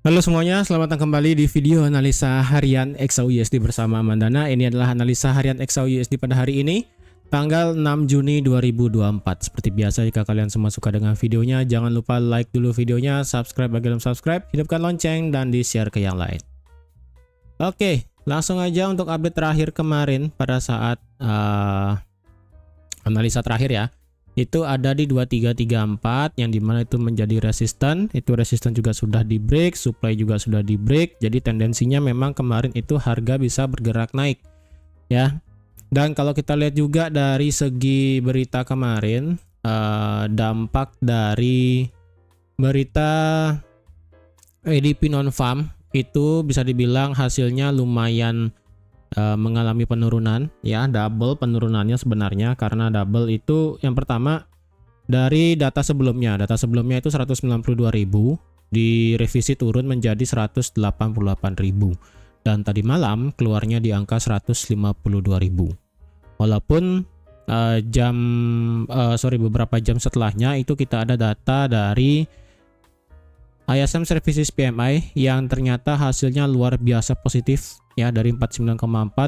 Halo semuanya, selamat datang kembali di video analisa harian XAUUSD bersama Mandana. Ini adalah analisa harian XAUUSD pada hari ini, tanggal 6 Juni 2024. Seperti biasa, jika kalian semua suka dengan videonya, jangan lupa like dulu videonya, subscribe bagi belum subscribe, hidupkan lonceng, dan di-share ke yang lain. Oke, langsung aja untuk update terakhir kemarin pada saat analisa terakhir ya. Itu ada di 2334 yang dimana itu menjadi resisten. Itu resisten juga sudah di break, supply juga sudah di break. Jadi tendensinya memang kemarin itu harga bisa bergerak naik ya. Dan kalau kita lihat juga dari segi berita kemarin, dampak dari berita ADP non farm itu bisa dibilang hasilnya lumayan mengalami penurunan ya, double penurunannya sebenarnya. Karena double itu yang pertama dari data sebelumnya itu 192.000, direvisi turun menjadi 188.000, dan tadi malam keluarnya di angka 152.000. Walaupun beberapa jam setelahnya itu kita ada data dari ISM Services PMI yang ternyata hasilnya luar biasa positif ya, dari 49,4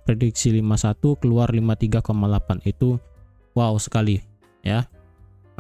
prediksi 51 keluar 53,8. Itu wow sekali ya.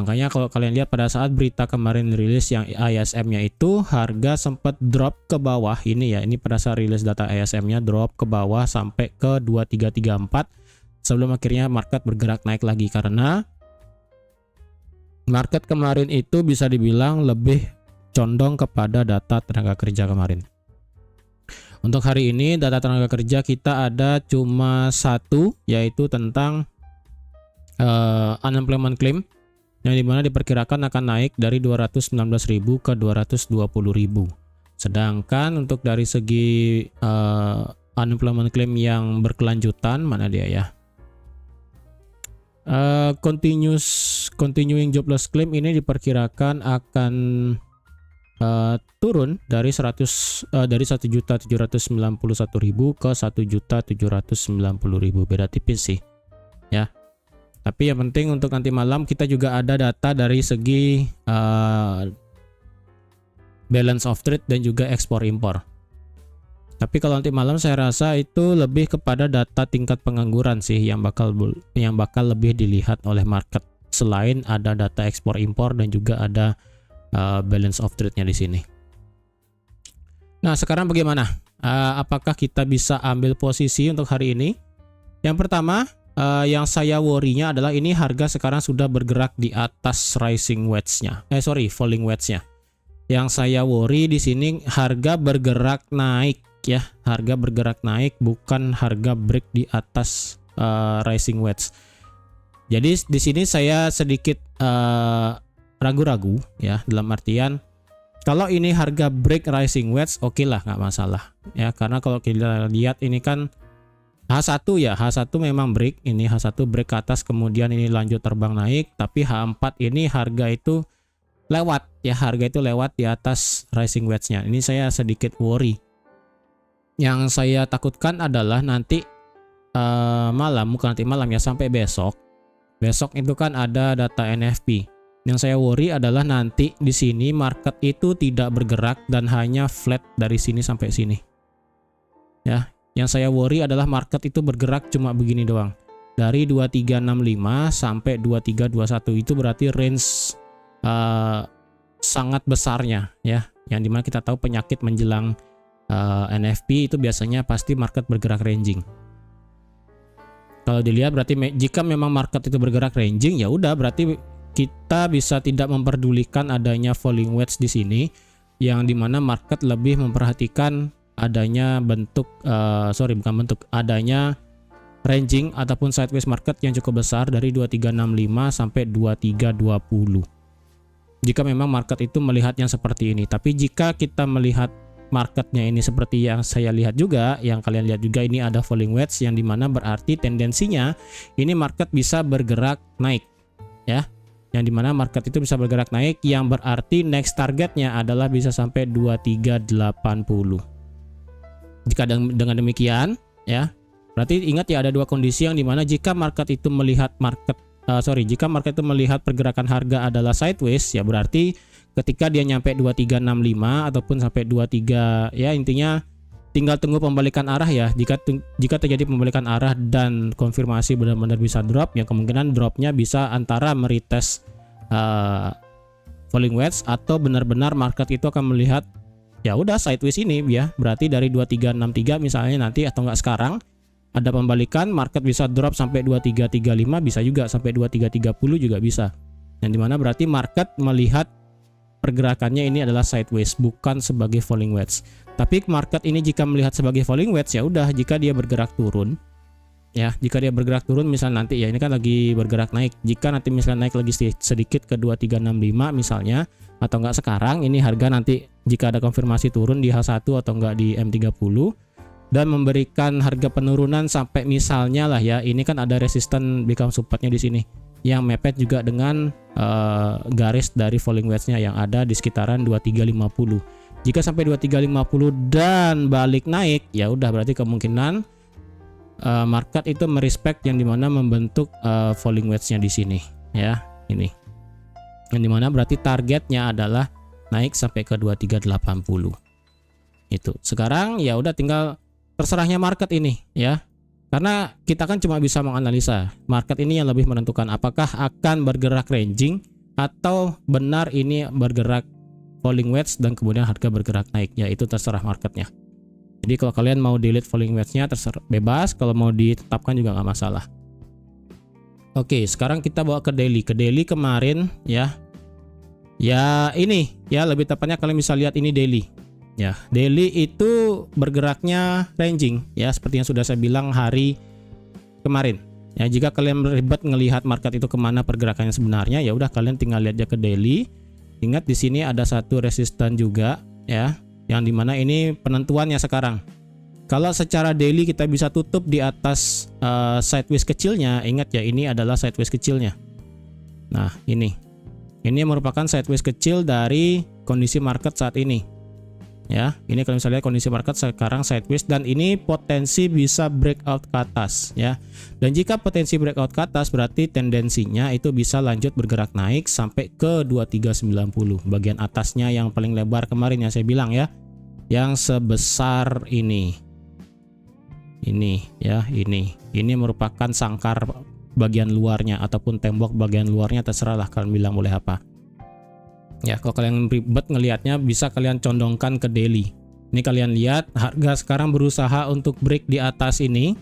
Makanya kalau kalian lihat pada saat berita kemarin rilis yang ISM-nya itu harga sempat drop ke bawah ini ya. Ini pada saat rilis data ISM-nya drop ke bawah sampai ke 2334 sebelum akhirnya market bergerak naik lagi, karena market kemarin itu bisa dibilang lebih condong kepada data tenaga kerja kemarin. Untuk hari ini data tenaga kerja kita ada cuma satu, yaitu tentang unemployment claim, yang dimana diperkirakan akan naik dari 219.000 ke 220.000. Sedangkan untuk dari segi unemployment claim yang berkelanjutan, mana dia ya, continuing jobless claim ini diperkirakan akan turun dari 1.791.000 ke 1.790.000. Beda tipis sih ya. Tapi yang penting untuk nanti malam kita juga ada data dari segi balance of trade dan juga ekspor impor. Tapi kalau nanti malam saya rasa itu lebih kepada data tingkat pengangguran sih yang bakal lebih dilihat oleh market, selain ada data ekspor impor dan juga ada balance of trade-nya di sini. Nah, sekarang bagaimana? Apakah kita bisa ambil posisi untuk hari ini? Yang pertama, yang saya worry-nya adalah ini harga sekarang sudah bergerak di atas falling wedge-nya. Yang saya worry di sini harga bergerak naik ya, harga bergerak naik, bukan harga break di atas rising wedge. Jadi di sini saya sedikit ragu-ragu ya, dalam artian kalau ini harga break rising wedge oke lah, nggak masalah ya, karena kalau kita lihat ini kan H1 ya, H1 memang break, ini H1 break ke atas kemudian ini lanjut terbang naik, tapi H4 ini harga itu lewat ya, harga itu lewat di atas rising wedge-nya. Ini saya sedikit worry. Yang saya takutkan adalah nanti bukan nanti malam ya, sampai besok itu kan ada data NFP. Yang saya worry adalah nanti di sini market itu tidak bergerak dan hanya flat dari sini sampai sini. Ya, yang saya worry adalah market itu bergerak cuma begini doang. Dari 2365 sampai 2321 itu berarti range sangat besarnya ya. Yang dimana kita tahu penyakit menjelang NFP itu biasanya pasti market bergerak ranging. Kalau dilihat berarti jika memang market itu bergerak ranging, ya udah berarti kita bisa tidak memperdulikan adanya falling wedge di sini, yang dimana market lebih memperhatikan adanya adanya ranging ataupun sideways market yang cukup besar dari 2365 sampai 2320. Jika memang market itu melihatnya seperti ini. Tapi jika kita melihat marketnya ini seperti yang saya lihat juga, yang kalian lihat juga, ini ada falling wedge, yang dimana berarti tendensinya ini market bisa bergerak naik ya, yang dimana market itu bisa bergerak naik, yang berarti next targetnya adalah bisa sampai 2380. Jika dengan demikian ya, berarti ingat ya, ada dua kondisi yang dimana jika market itu melihat pergerakan harga adalah sideways, ya berarti ketika dia nyampe 2365 ataupun sampai 23, ya intinya tinggal tunggu pembalikan arah ya. Jika terjadi pembalikan arah dan konfirmasi benar-benar bisa drop, ya kemungkinan dropnya bisa antara meretest falling wedge atau benar-benar market itu akan melihat ya udah sideways ini ya. Berarti dari 2363 misalnya nanti atau enggak sekarang ada pembalikan, market bisa drop sampai 2335, bisa juga sampai 2330 juga bisa. Yang dimana berarti market melihat pergerakannya ini adalah sideways, bukan sebagai falling wedge. Tapi market ini jika melihat sebagai falling wedge, ya udah, jika dia bergerak turun, ya jika dia bergerak turun misal nanti ya ini kan lagi bergerak naik, jika nanti misalnya naik lagi sedikit ke 2365 misalnya, atau enggak sekarang ini harga nanti jika ada konfirmasi turun di H1 atau enggak di M30 dan memberikan harga penurunan sampai misalnya lah ya, ini kan ada resisten become supportnya di sini yang mepet juga dengan garis dari falling wedge-nya yang ada di sekitaran 2350. Jika sampai 2350 dan balik naik, ya udah berarti kemungkinan market itu merespect yang dimana membentuk falling wedge-nya di sini ya, ini. Yang dimana berarti targetnya adalah naik sampai ke 2380. Itu. Sekarang ya udah tinggal terserahnya market ini ya. Karena kita kan cuma bisa menganalisa. Market ini yang lebih menentukan apakah akan bergerak ranging atau benar ini bergerak falling wedge dan kemudian harga bergerak naik. Ya itu terserah marketnya. Jadi kalau kalian mau delete falling wedge-nya terserah, bebas. Kalau mau ditetapkan juga nggak masalah. Oke, sekarang kita bawa ke daily. Ke daily kemarin ya. Ya ini ya, lebih tepatnya kalian bisa lihat ini daily. Ya, daily itu bergeraknya ranging ya, seperti yang sudah saya bilang hari kemarin. Ya, jika kalian ribet ngelihat market itu kemana pergerakannya sebenarnya, ya udah kalian tinggal lihat aja ke daily. Ingat di sini ada satu resisten juga ya, yang dimana ini penentuannya sekarang. Kalau secara daily kita bisa tutup di atas sideways kecilnya, ingat ya ini adalah sideways kecilnya. Nah ini merupakan sideways kecil dari kondisi market saat ini. Ya, ini kalau misalnya kondisi market sekarang sideways dan ini potensi bisa breakout ke atas ya. Dan jika potensi breakout ke atas berarti tendensinya itu bisa lanjut bergerak naik sampai ke 2390. Bagian atasnya yang paling lebar kemarin yang saya bilang ya, yang sebesar ini. Ini ya, ini merupakan sangkar bagian luarnya ataupun tembok bagian luarnya, terserahlah kalian bilang boleh apa. Ya, kalau kalian ribet ngelihatnya bisa kalian condongkan ke daily. Ini kalian lihat harga sekarang berusaha untuk break di atas ini.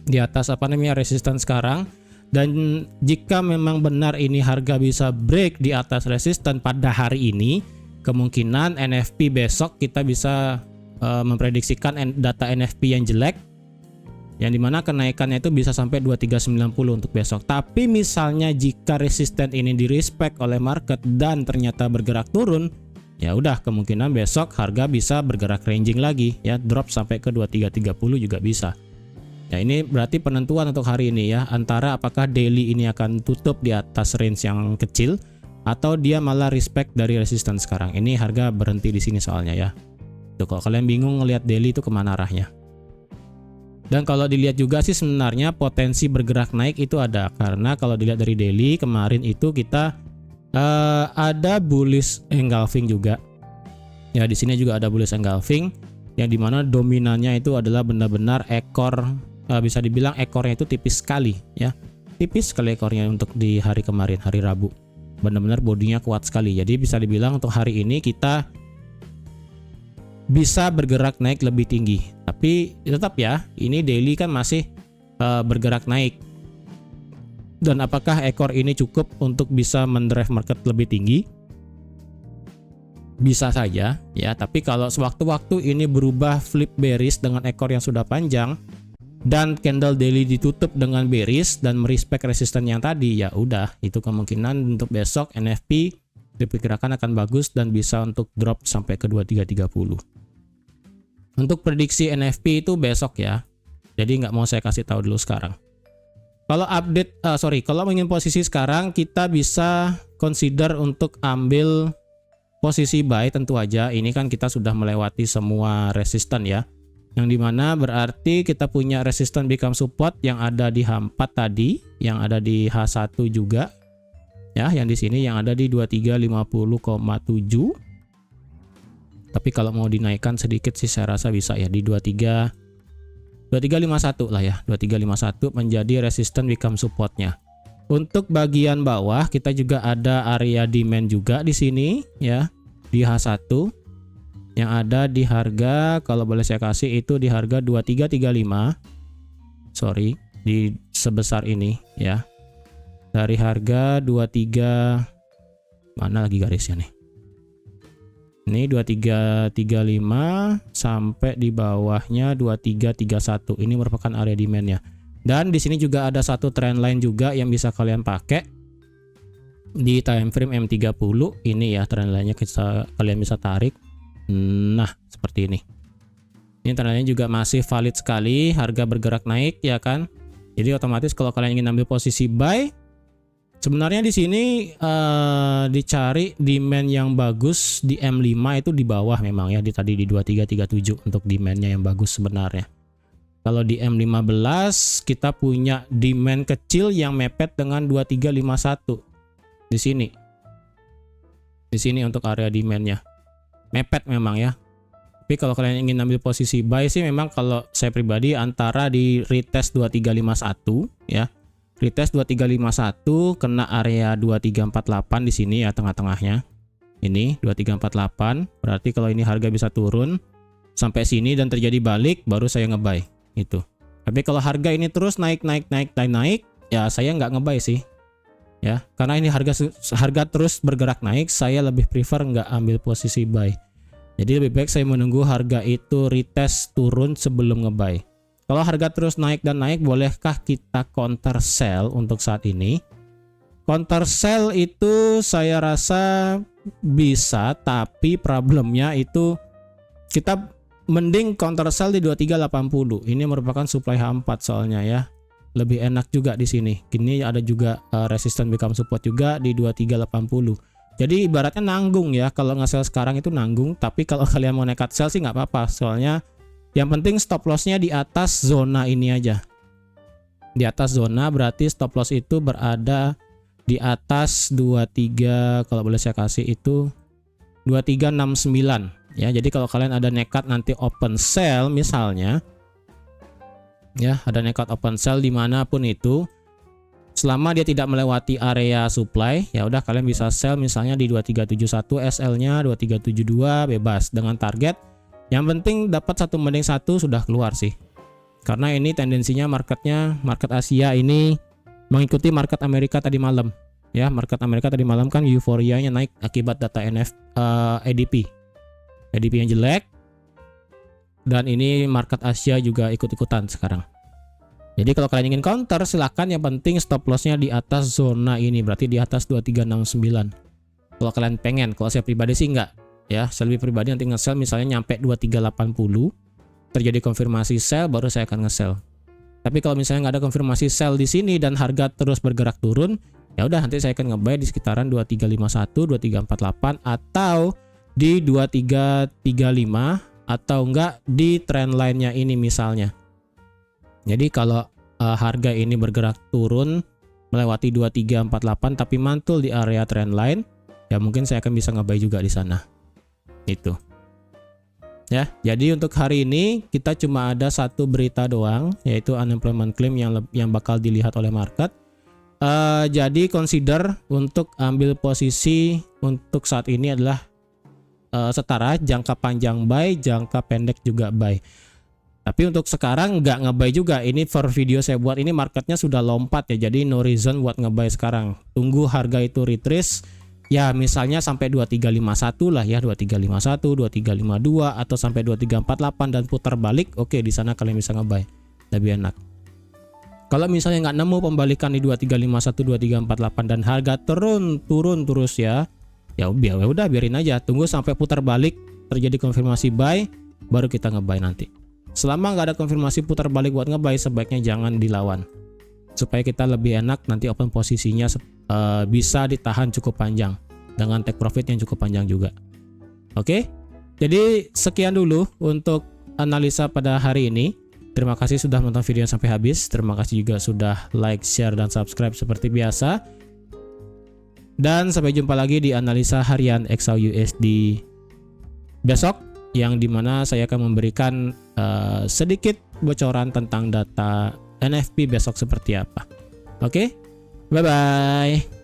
Di atas apa namanya resisten sekarang. Dan jika memang benar ini harga bisa break di atas resisten pada hari ini, kemungkinan NFP besok kita bisa memprediksikan data NFP yang jelek, yang dimana kenaikannya itu bisa sampai 2390 untuk besok. Tapi misalnya jika resisten ini direspect oleh market dan ternyata bergerak turun, ya udah kemungkinan besok harga bisa bergerak ranging lagi ya, drop sampai ke 2330 juga bisa. Ya ini berarti penentuan untuk hari ini ya, antara apakah daily ini akan tutup di atas range yang kecil atau dia malah respect dari resisten sekarang. Ini harga berhenti di sini soalnya ya. Tuh, kalau kalian bingung ngelihat daily itu kemana arahnya. Dan kalau dilihat juga sih sebenarnya potensi bergerak naik itu ada, karena kalau dilihat dari daily kemarin itu kita ada bullish engulfing juga. Ya di sini juga ada bullish engulfing yang dimana dominannya itu adalah benar-benar ekor, bisa dibilang ekornya itu tipis sekali ya, tipis sekali ekornya untuk di hari kemarin, hari Rabu. Benar-benar bodinya kuat sekali. Jadi bisa dibilang untuk hari ini kita bisa bergerak naik lebih tinggi. Tapi tetap ya, ini daily kan masih bergerak naik. Dan apakah ekor ini cukup untuk bisa mendrive market lebih tinggi? Bisa saja ya, tapi kalau sewaktu-waktu ini berubah flip bearish dengan ekor yang sudah panjang dan candle daily ditutup dengan bearish dan merespect resisten yang tadi, ya udah itu kemungkinan untuk besok NFP diperkirakan akan bagus dan bisa untuk drop sampai ke 2330. Untuk prediksi NFP itu besok ya, jadi nggak mau saya kasih tahu dulu sekarang. Kalau update, kalau ingin posisi sekarang, kita bisa consider untuk ambil posisi buy tentu aja. Ini kan kita sudah melewati semua resisten ya, yang dimana berarti kita punya resisten become support yang ada di H4 tadi, yang ada di H1 juga. Ya, yang di sini yang ada di 2350,7. Tapi kalau mau dinaikkan sedikit sih saya rasa bisa ya di 2351 lah ya. 2351 menjadi resistance become supportnya. Untuk bagian bawah kita juga ada area demand juga di sini ya, di H1 yang ada di harga, kalau boleh saya kasih itu di harga 2335. Sorry, di sebesar ini ya. Dari harga 23, mana lagi garisnya nih? Ini 2335 sampai di bawahnya 2331. Ini merupakan area demand-nya. Dan di sini juga ada satu trend line juga yang bisa kalian pakai di time frame M30. Ini ya trend line-nya kalian bisa tarik. Nah, seperti ini. Ini trend line juga masih valid sekali, harga bergerak naik ya kan. Jadi otomatis kalau kalian ingin ambil posisi buy, sebenarnya di sini dicari demand yang bagus di M5 itu di bawah memang ya, tadi di 2337 untuk demandnya yang bagus sebenarnya. Kalau di M15 kita punya demand kecil yang mepet dengan 2351 di sini. Di sini untuk area demandnya mepet memang ya. Tapi kalau kalian ingin ambil posisi buy sih memang kalau saya pribadi antara di retest 2351 ya. Retest 2351 kena area 2348 di sini ya tengah-tengahnya. Ini 2348. Berarti kalau ini harga bisa turun sampai sini dan terjadi balik baru saya ngebuy itu. Tapi kalau harga ini terus naik ya saya nggak ngebuy sih. Ya, karena ini harga terus bergerak naik, saya lebih prefer nggak ambil posisi buy. Jadi lebih baik saya menunggu harga itu retest turun sebelum ngebuy. Kalau harga terus naik dan naik, bolehkah kita counter sell untuk saat ini? Counter sell itu saya rasa bisa, tapi problemnya itu kita mending counter sell di 2380. Ini merupakan supply H4 soalnya ya. Lebih enak juga di sini. Kini ada juga resistance become support juga di 2380. Jadi ibaratnya nanggung ya, kalau nge-sell sekarang itu nanggung, tapi kalau kalian mau nekat sell sih nggak apa-apa, soalnya yang penting stop lossnya di atas zona ini aja. Di atas zona berarti stop loss itu berada di atas 23, kalau boleh saya kasih itu 2369 ya. Jadi kalau kalian ada nekat nanti open sell misalnya ya, ada nekat open sell dimanapun itu, selama dia tidak melewati area supply, ya udah kalian bisa sell misalnya di 2371 SL-nya, 2372 bebas dengan target. Yang penting dapat 1 banding 1 sudah keluar sih. Karena ini tendensinya market Asia ini mengikuti market Amerika tadi malam. Ya, market Amerika tadi malam kan euforianya naik akibat data ADP. ADP yang jelek. Dan ini market Asia juga ikut-ikutan sekarang. Jadi kalau kalian ingin counter silahkan, yang penting stop lossnya di atas zona ini, berarti di atas 2369. Kalau kalian pengen, kalau saya pribadi sih enggak ya, saya lebih pribadi nanti nge-sell misalnya nyampe 2380, terjadi konfirmasi sell baru saya akan nge-sell. Tapi kalau misalnya nggak ada konfirmasi sell di sini dan harga terus bergerak turun, ya udah nanti saya akan nge-buy di sekitaran 2351, 2348 atau di 2335 atau enggak di trend line-nya ini misalnya. Jadi kalau harga ini bergerak turun melewati 2348 tapi mantul di area trend line, ya mungkin saya akan bisa nge-buy juga di sana. Itu. Ya, jadi untuk hari ini kita cuma ada satu berita doang, yaitu unemployment claim yang bakal dilihat oleh market. Jadi consider untuk ambil posisi untuk saat ini adalah setara, jangka panjang buy, jangka pendek juga buy. Tapi untuk sekarang nggak nge-buy juga. Ini for video saya buat ini marketnya sudah lompat ya. Jadi no reason buat nge-buy sekarang. Tunggu harga itu retrace. Ya misalnya sampai 2351 lah ya. 2351, 2352 atau sampai 2348 dan putar balik. Oke, di sana kalian bisa nge-buy. Lebih enak. Kalau misalnya nggak nemu pembalikan di 2351, 2348 dan harga turun terus ya. Ya udah biarin aja. Tunggu sampai putar balik, terjadi konfirmasi buy, baru kita nge-buy nanti. Selama nggak ada konfirmasi putar balik buat nge-buy, sebaiknya jangan dilawan. Supaya kita lebih enak nanti open posisinya bisa ditahan cukup panjang. Dengan take profit yang cukup panjang juga. Oke? Jadi sekian dulu untuk analisa pada hari ini. Terima kasih sudah menonton video sampai habis. Terima kasih juga sudah like, share, dan subscribe seperti biasa. Dan sampai jumpa lagi di analisa harian XAUUSD besok, yang dimana saya akan memberikan sedikit bocoran tentang data NFP besok seperti apa. Oke, bye bye.